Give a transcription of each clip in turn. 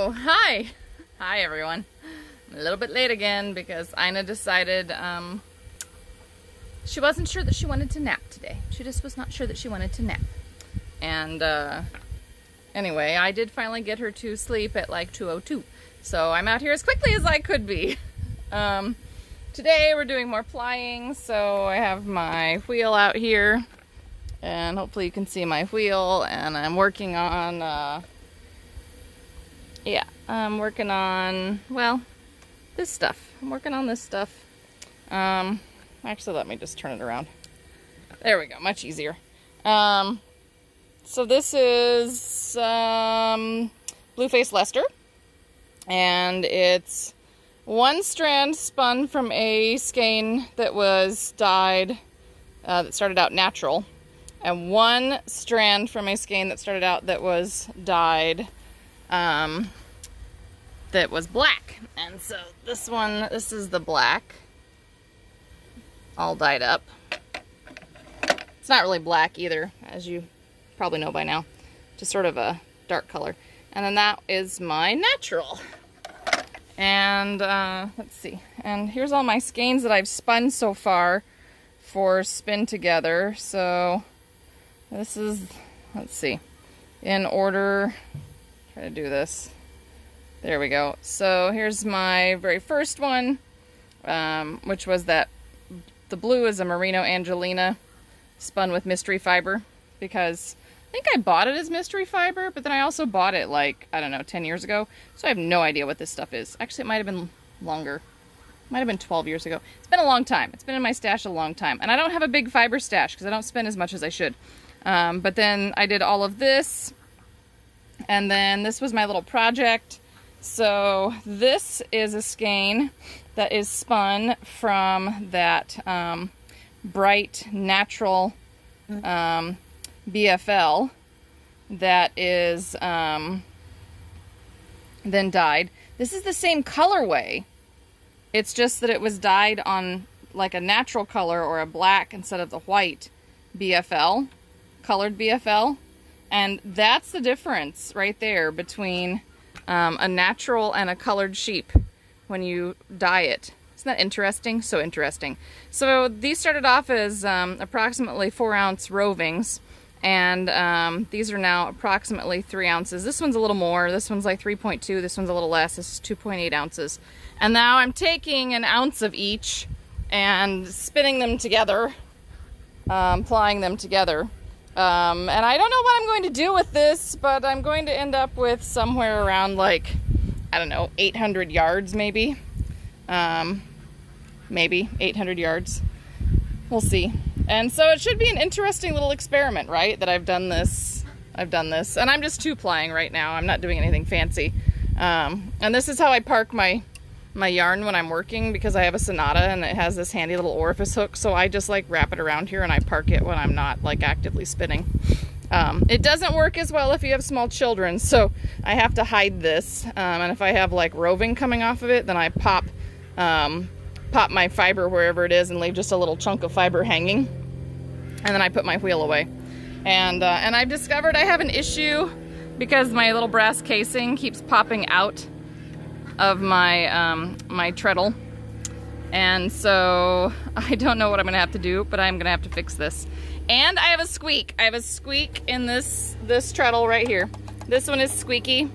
Oh, hi. Hi, everyone. I'm a little bit late again because Ina decided she wasn't sure that she wanted to nap today. She just was not sure that she wanted to nap. And anyway, I did finally get her to sleep at like 2:02. So I'm out here as quickly as I could be. Today we're doing more plying, so I have my wheel out here. And hopefully you can see my wheel, and I'm working on, I'm working on, well, this stuff. I'm working on this stuff. Actually, let me just turn it around. There we go, much easier. So this is Blueface Lester, and it's one strand spun from a skein that was dyed, that started out natural, and one strand from a skein that started out that was dyed, that was black. And so this one, this is the black, all dyed up. It's not really black either, as you probably know by now, just sort of a dark color. And then that is my natural. And let's see, and here's all my skeins that I've spun so far for Spin Together. So this is, let's see, in order, try to do this. There we go. So here's my very first one, which was that the blue is a Merino Angelina spun with mystery fiber, because I think I bought it as mystery fiber, but then I also bought it like, I don't know, 10 years ago. So I have no idea what this stuff is. Actually, it might have been longer. It might have been 12 years ago. It's been a long time. It's been in my stash a long time. And I don't have a big fiber stash because I don't spend as much as I should. But then I did all of this, and then this was my little project. So this is a skein that is spun from that bright natural BFL that is then dyed. This is the same colorway. It's just that it was dyed on like a natural color or a black instead of the white BFL, colored BFL. And that's the difference right there between a natural and a colored sheep when you dye it. Isn't that interesting? So interesting. So these started off as approximately 4-ounce rovings, and these are now approximately 3 ounces. This one's a little more. This one's like 3.2. This one's a little less. This is 2.8 ounces. And now I'm taking an ounce of each and spinning them together, plying them together. And I don't know what I'm going to do with this, but I'm going to end up with somewhere around like, I don't know, 800 yards maybe. Maybe 800 yards. We'll see. And so it should be an interesting little experiment, right? That I've done this. And I'm just 2-plying right now. I'm not doing anything fancy. And this is how I park my yarn when I'm working, because I have a Sonata and it has this handy little orifice hook. So I just like wrap it around here and I park it when I'm not like actively spinning. It doesn't work as well if you have small children, so I have to hide this. And if I have like roving coming off of it, then I pop my fiber wherever it is and leave just a little chunk of fiber hanging, and then I put my wheel away. And I've discovered I have an issue because my little brass casing keeps popping out of my my treadle, and so I don't know what I'm gonna have to do, but I'm gonna have to fix this. And I have a squeak. I have a squeak in this treadle right here. This one is squeaky.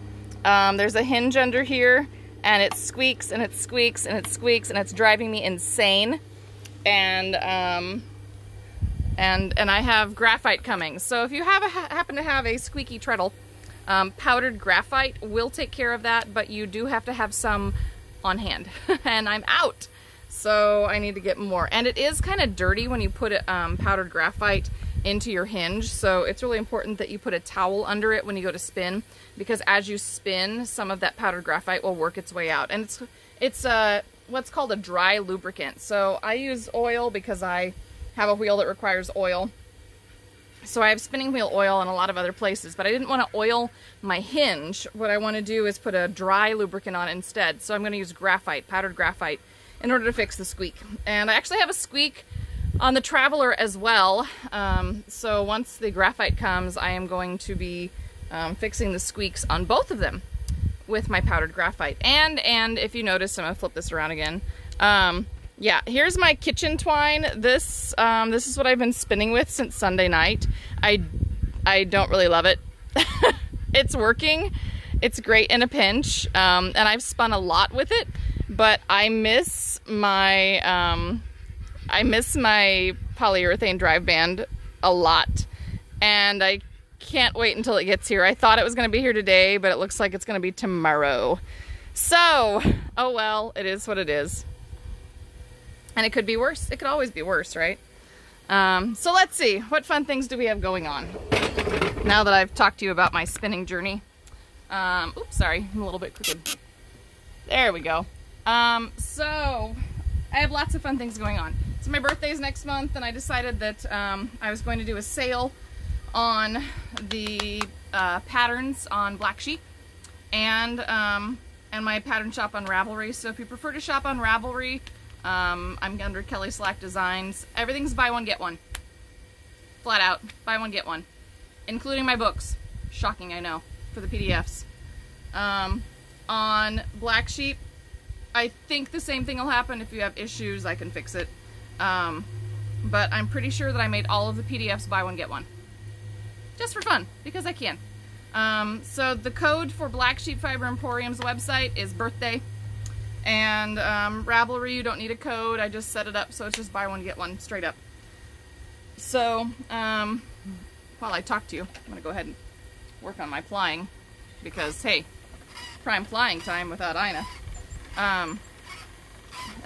There's a hinge under here, and it squeaks and it squeaks and it squeaks, and it's driving me insane. And I have graphite coming. So if you happen to have a squeaky treadle, powdered graphite will take care of that, but you do have to have some on hand. And I'm out. So I need to get more. And it is kind of dirty when you put powdered graphite into your hinge. So it's really important that you put a towel under it when you go to spin, because as you spin, some of that powdered graphite will work its way out. And it's what's called a dry lubricant. So I use oil because I have a wheel that requires oil. So I have spinning wheel oil in a lot of other places, but I didn't want to oil my hinge. What I want to do is put a dry lubricant on instead. So I'm going to use graphite, powdered graphite, in order to fix the squeak. And I actually have a squeak on the Traveler as well. So once the graphite comes, I am going to be fixing the squeaks on both of them. with my powdered graphite. And if you notice, I'm gonna flip this around again. Yeah, here's my kitchen twine. This is what I've been spinning with since Sunday night. I don't really love it. It's working. It's great in a pinch, and I've spun a lot with it, but I miss my polyurethane drive band a lot, and I can't wait until it gets here. I thought it was going to be here today, but it looks like it's going to be tomorrow. So, oh well, it is what it is. And it could be worse. It could always be worse, right? So let's see. What fun things do we have going on now that I've talked to you about my spinning journey? Oops, sorry. I'm a little bit crooked. There we go. So I have lots of fun things going on. So my birthday's next month, and I decided that I was going to do a sale on the patterns on Black Sheep and my pattern shop on Ravelry. So if you prefer to shop on Ravelry, I'm under Kelly Slack Designs. Everything's buy one, get one. Flat out. Buy one, get one. Including my books. Shocking, I know. For the PDFs. On Black Sheep, I think the same thing will happen. If you have issues, I can fix it. But I'm pretty sure that I made all of the PDFs buy one, get one. Just for fun, because I can. So the code for Black Sheep Fiber Emporium's website is birthday. And Ravelry, you don't need a code. I just set it up so it's just buy one, get one, straight up. So, while I talk to you, I'm going to go ahead and work on my flying. Because, hey, prime flying time without Ina. And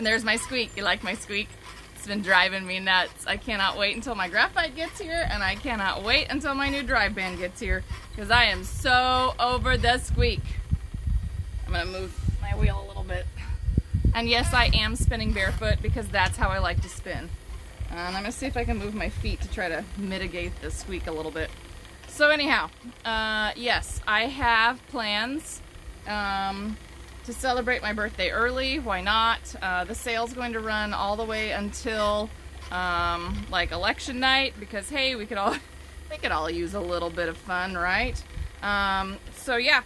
there's my squeak. You like my squeak? It's been driving me nuts. I cannot wait until my graphite gets here, and I cannot wait until my new drive band gets here, because I am so over the squeak. I'm going to move my wheel a little bit. And yes, I am spinning barefoot because that's how I like to spin. And I'm going to see if I can move my feet to try to mitigate the squeak a little bit. So anyhow, yes, I have plans to celebrate my birthday early. Why not? The sale's going to run all the way until like election night, because hey, we could all use a little bit of fun, right? So yeah,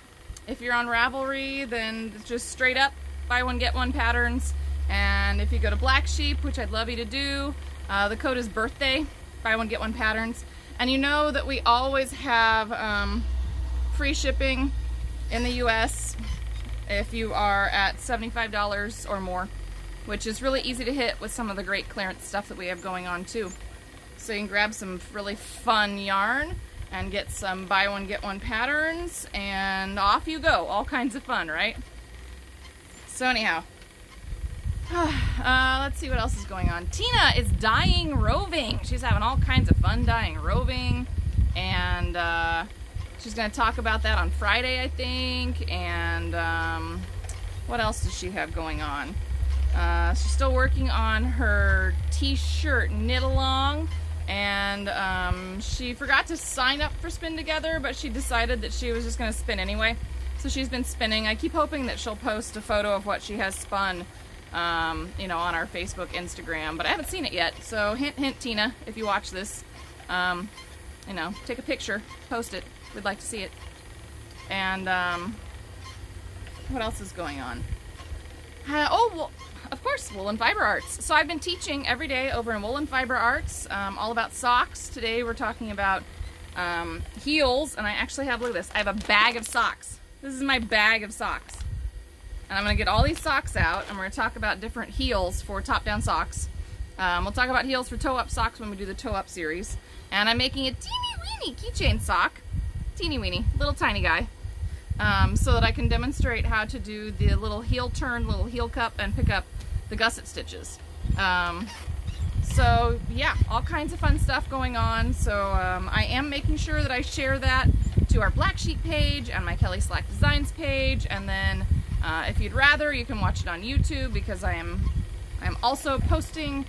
if you're on Ravelry, then just straight up buy one get one patterns. And if you go to Black Sheep, which I'd love you to do, the code is birthday, buy one get one patterns. And you know that we always have free shipping in the US if you are at $75 or more, which is really easy to hit with some of the great clearance stuff that we have going on too. So you can grab some really fun yarn and get some buy one get one patterns, and off you go. All kinds of fun, right? So anyhow, let's see what else is going on. Tina is dyeing roving. She's having all kinds of fun dyeing roving, and she's going to talk about that on Friday, I think. And what else does she have going on? She's still working on her t-shirt knit along, and she forgot to sign up for Spin Together, but she decided that she was just going to spin anyway. So she's been spinning. I keep hoping that she'll post a photo of what she has spun, you know, on our Facebook, Instagram, but I haven't seen it yet. So hint, hint, Tina, if you watch this, you know, take a picture, post it. We'd like to see it. And what else is going on? Oh, well, of course, Woolen Fiber Arts. So I've been teaching every day over in Woolen Fiber Arts, all about socks. Today we're talking about heels, and I actually have, look at this, I have a bag of socks. This is my bag of socks. And I'm going to get all these socks out, and we're going to talk about different heels for top-down socks. We'll talk about heels for toe-up socks when we do the toe-up series. And I'm making a teeny-weeny keychain sock. Teeny-weeny, little tiny guy. So that I can demonstrate how to do the little heel turn, little heel cup, and pick up the gusset stitches. So yeah, all kinds of fun stuff going on. So I am making sure that I share that to our Black Sheep page and my Kelly Slack Designs page, and then if you'd rather, you can watch it on YouTube, because I am also posting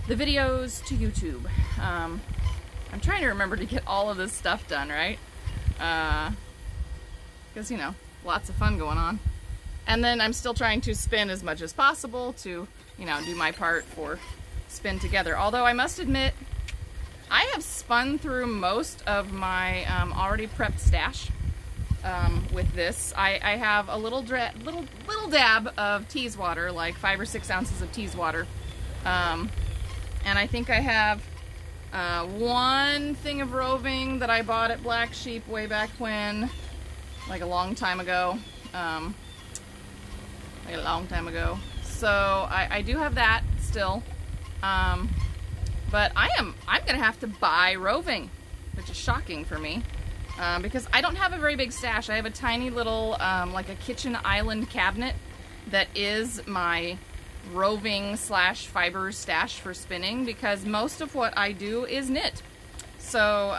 the videos to YouTube. I'm trying to remember to get all of this stuff done, right? Because, you know, lots of fun going on. And then I'm still trying to spin as much as possible to, you know, do my part for Spin Together. Although I must admit, I have spun through most of my already prepped stash. with this. I have a little dab of teas water, like 5 or 6 ounces of teas water. And I think I have one thing of roving that I bought at Black Sheep way back when, like a long time ago. So I do have that still. But I'm gonna have to buy roving, which is shocking for me. Because I don't have a very big stash. I have a tiny little, like a kitchen island cabinet that is my roving / fiber stash for spinning, because most of what I do is knit. So,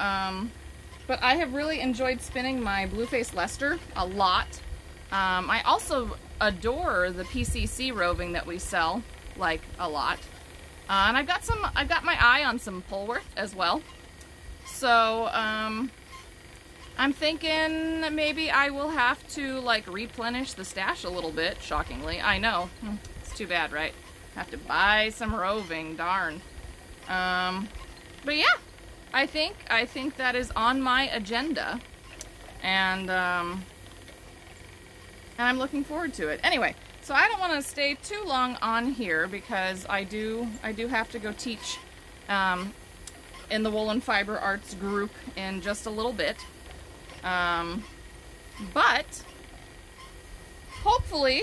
but I have really enjoyed spinning my Blueface Leicester a lot. I also adore the PCC roving that we sell, like, a lot. And I've got my eye on some Polworth as well. So, I'm thinking maybe I will have to, like, replenish the stash a little bit, shockingly. I know. It's too bad, right? Have to buy some roving, darn. But yeah, I think that is on my agenda. And I'm looking forward to it. Anyway, so I don't want to stay too long on here, because I do have to go teach in the Woolen Fiber Arts group in just a little bit. But hopefully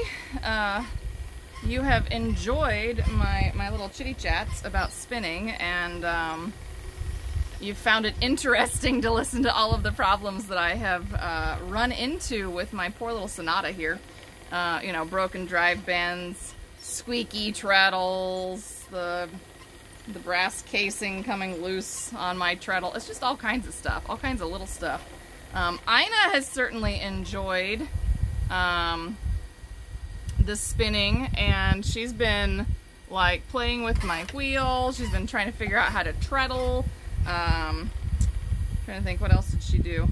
you have enjoyed my little chitty chats about spinning, and you've found it interesting to listen to all of the problems that I have run into with my poor little Sonata here. You know, broken drive bends, squeaky treadles, the brass casing coming loose on my treadle. It's just all kinds of stuff, all kinds of little stuff. Ina has certainly enjoyed the spinning, and she's been like playing with my wheel. She's been trying to figure out how to treadle. Trying to think, what else did she do?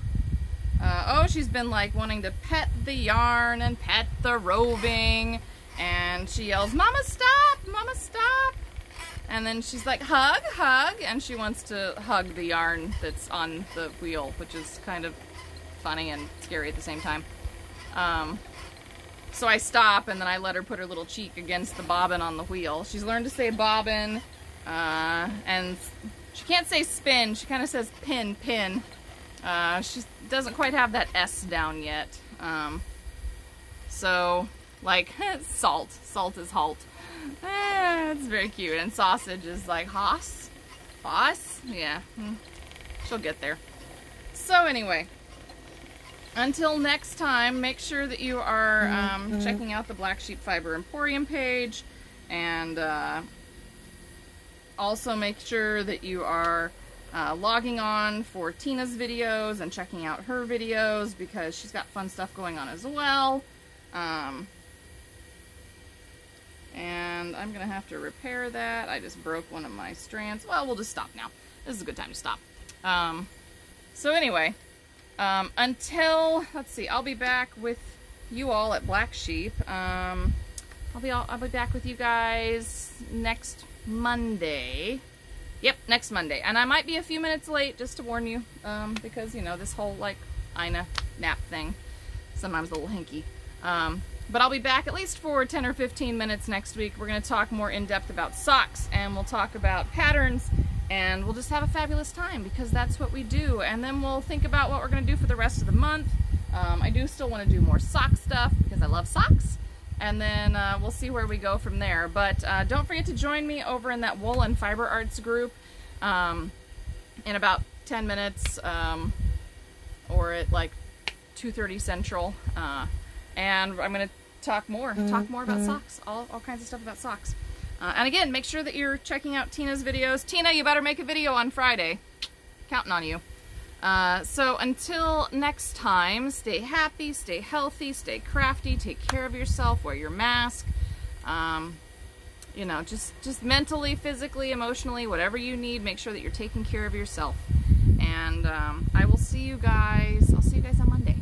Oh, she's been like wanting to pet the yarn and pet the roving, and she yells, "Mama, stop! Mama, stop!" And then she's like, "Hug, hug," and she wants to hug the yarn that's on the wheel, which is kind of funny and scary at the same time. So I stop, and then I let her put her little cheek against the bobbin on the wheel. She's learned to say bobbin, and she can't say spin. She kind of says pin, pin. She doesn't quite have that S down yet. So, like, salt. Salt is halt. It's very cute. And sausage is like hoss. Hoss? Yeah. She'll get there. So anyway, until next time, make sure that you are checking out the Black Sheep Fiber Emporium page, and also make sure that you are logging on for Tina's videos and checking out her videos, because she's got fun stuff going on as well. And I'm gonna have to repair that. I just broke one of my strands. Well, we'll just stop now. This is a good time to stop. So anyway, until, let's see, I'll be back with you all at Black Sheep. I'll be back with you guys next Monday. Yep, next Monday. And I might be a few minutes late, just to warn you, because, you know, this whole, like, Ina nap thing, sometimes a little hinky. But I'll be back at least for 10 or 15 minutes next week. We're going to talk more in depth about socks, and we'll talk about patterns, and we'll just have a fabulous time, because that's what we do. And then we'll think about what we're going to do for the rest of the month. I do still want to do more sock stuff, because I love socks. And then we'll see where we go from there. But don't forget to join me over in that Woolen Fiber Arts group in about 10 minutes, or at like 2:30 Central. And I'm going to talk more about socks, all kinds of stuff about socks. And again, make sure that you're checking out Tina's videos. Tina, you better make a video on Friday. Counting on you. So until next time, stay happy, stay healthy, stay crafty, take care of yourself, wear your mask. You know, just mentally, physically, emotionally, whatever you need, make sure that you're taking care of yourself. And I will see you guys, I'll see you guys on Monday.